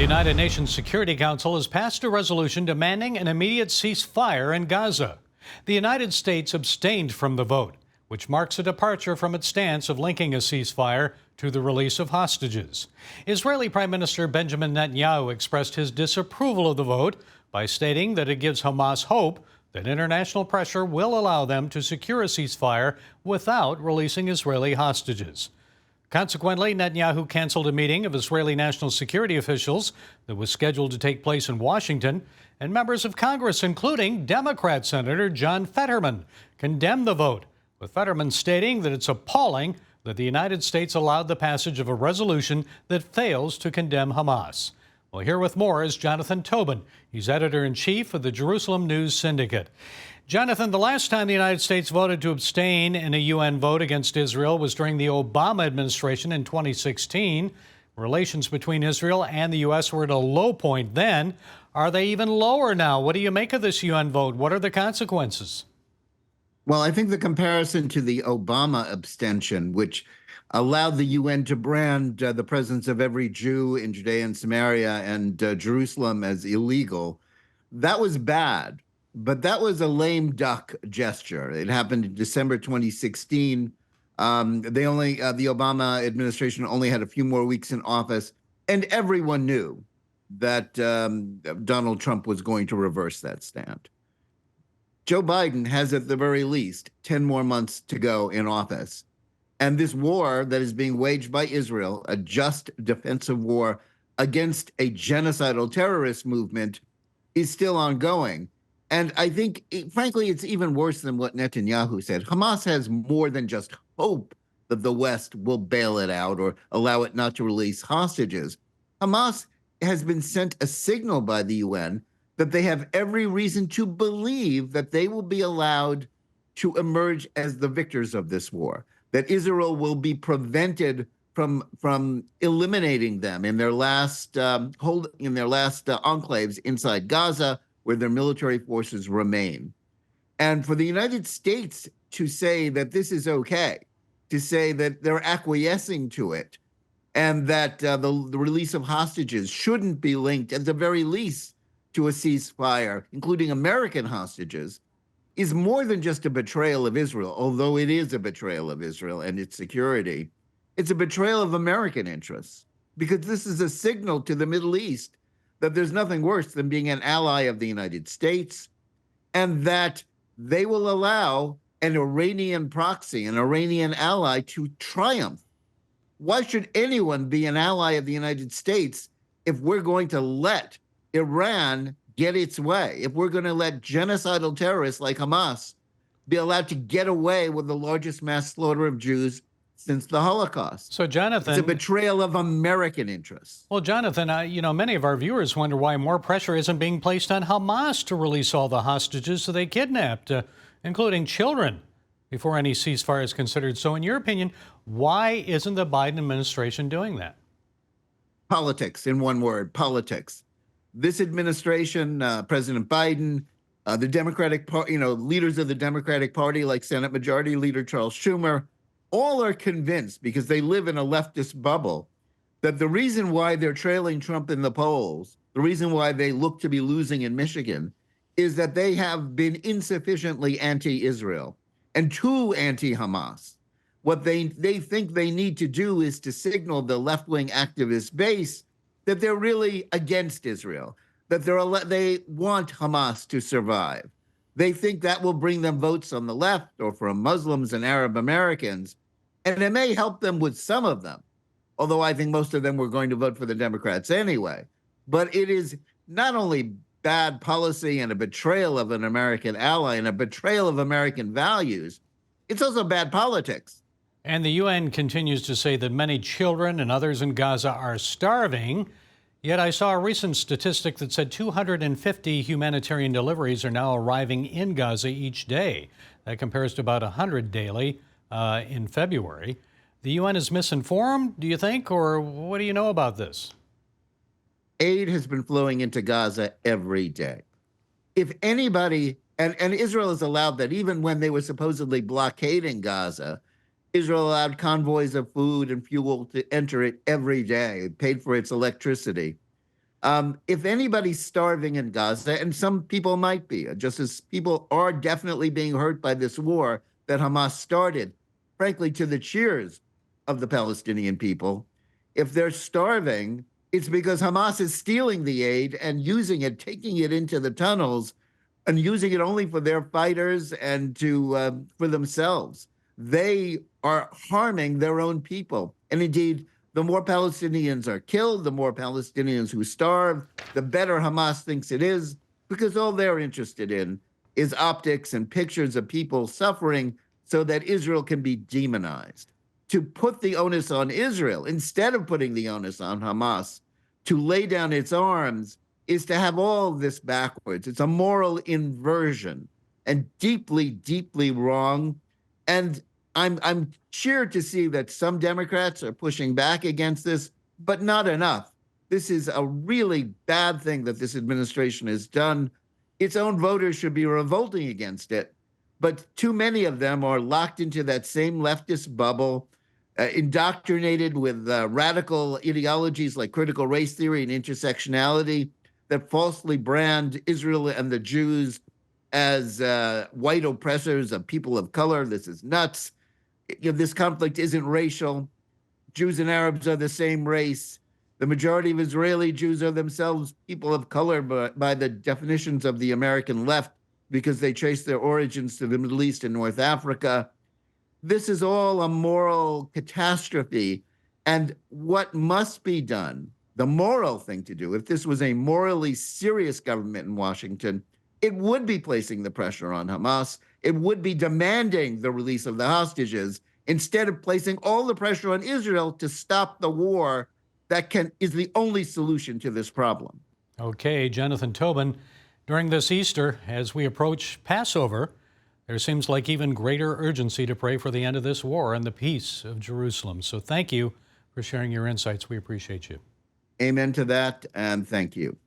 The United Nations Security Council has passed a resolution demanding an immediate ceasefire in Gaza. The United States abstained from the vote, which marks a departure from its stance of linking a ceasefire to the release of hostages. Israeli Prime Minister Benjamin Netanyahu expressed his disapproval of the vote by stating that it gives Hamas hope that international pressure will allow them to secure a ceasefire without releasing Israeli hostages. Consequently, Netanyahu canceled a meeting of Israeli national security officials that was scheduled to take place in Washington, and members of Congress, including Democrat Senator John Fetterman, condemned the vote, with Fetterman stating that it's appalling that the United States allowed the passage of a resolution that fails to condemn Hamas. Well, here with more is Jonathan Tobin. He's editor-in-chief of the Jerusalem News Syndicate. Jonathan, the last time the United States voted to abstain in a UN vote against Israel was during the Obama administration in 2016. Relations between Israel and the U.S. were at a low point then. Are they even lower now? What do you make of this UN vote? What are the consequences? Well, I think the comparison to the Obama abstention, which allowed the UN to brand the presence of every Jew in Judea and Samaria and Jerusalem as illegal, that was bad. But that was a lame duck gesture. It happened in December 2016. The Obama administration only had a few more weeks in office, and everyone knew that Donald Trump was going to reverse that stand. Joe Biden has, at the very least, 10 more months to go in office. And this war that is being waged by Israel, a just defensive war against a genocidal terrorist movement, is still ongoing. And I think, frankly, it's even worse than what Netanyahu said. Hamas has more than just hope that the West will bail it out or allow it not to release hostages. Hamas has been sent a signal by the UN that they have every reason to believe that they will be allowed to emerge as the victors of this war, that Israel will be prevented from eliminating them in their last enclaves inside Gaza, where their military forces remain. And for the United States to say that this is okay, to say that they're acquiescing to it, and that the release of hostages shouldn't be linked, at the very least, to a ceasefire, including American hostages, is more than just a betrayal of Israel, although it is a betrayal of Israel and its security. It's a betrayal of American interests, because this is a signal to the Middle East that there's nothing worse than being an ally of the United States, and that they will allow an Iranian proxy, an Iranian ally, to triumph. Why should anyone be an ally of the United States if we're going to let Iran get its way, if we're going to let genocidal terrorists like Hamas be allowed to get away with the largest mass slaughter of Jews since the Holocaust? So, Jonathan, it's a betrayal of American interests. Well, Jonathan, many of our viewers wonder why more pressure isn't being placed on Hamas to release all the hostages that they kidnapped, including children, before any ceasefire is considered. So, in your opinion, why isn't the Biden administration doing that? Politics, in one word, politics. This administration, President Biden, the Democratic Party, leaders of the Democratic Party like Senate Majority Leader Charles Schumer, all are convinced, because they live in a leftist bubble, that the reason why they're trailing Trump in the polls, the reason why they look to be losing in Michigan, is that they have been insufficiently anti-Israel and too anti-Hamas. What they think they need to do is to signal the left-wing activist base that they're really against Israel, that they want Hamas to survive. They think that will bring them votes on the left or from Muslims and Arab Americans, and it may help them with some of them, although I think most of them were going to vote for the Democrats anyway. But it is not only bad policy and a betrayal of an American ally and a betrayal of American values, it's also bad politics. And the UN continues to say that many children and others in Gaza are starving. Yet I saw a recent statistic that said 250 humanitarian deliveries are now arriving in Gaza each day. That compares to about 100 daily in February. The UN is misinformed, do you think, or what do you know about this? Aid has been flowing into Gaza every day. If anybody, and Israel has allowed that, even when they were supposedly blockading Gaza, Israel allowed convoys of food and fuel to enter it every day. It paid for its electricity. If anybody's starving in Gaza, and some people might be, just as people are definitely being hurt by this war that Hamas started, frankly, to the cheers of the Palestinian people, if they're starving, it's because Hamas is stealing the aid and using it, taking it into the tunnels, and using it only for their fighters and for themselves. They are harming their own people. And indeed, the more Palestinians are killed, the more Palestinians who starve, the better Hamas thinks it is, because all they're interested in is optics and pictures of people suffering so that Israel can be demonized. To put the onus on Israel, instead of putting the onus on Hamas, to lay down its arms, is to have all this backwards. It's a moral inversion and deeply, deeply wrong. And I'm cheered to see that some Democrats are pushing back against this, but not enough. This is a really bad thing that this administration has done. Its own voters should be revolting against it, but too many of them are locked into that same leftist bubble, indoctrinated with radical ideologies like critical race theory and intersectionality that falsely brand Israel and the Jews as white oppressors of people of color. This is nuts. This conflict isn't racial. Jews and Arabs are the same race. The majority of Israeli Jews are themselves people of color by the definitions of the American left, because they trace their origins to the Middle East and North Africa. This is all a moral catastrophe. And what must be done, the moral thing to do, if this was a morally serious government in Washington, it would be placing the pressure on Hamas. It would be demanding the release of the hostages instead of placing all the pressure on Israel to stop the war that is the only solution to this problem. Okay, Jonathan Tobin, during this Easter, as we approach Passover, there seems like even greater urgency to pray for the end of this war and the peace of Jerusalem. So thank you for sharing your insights. We appreciate you. Amen to that, and thank you.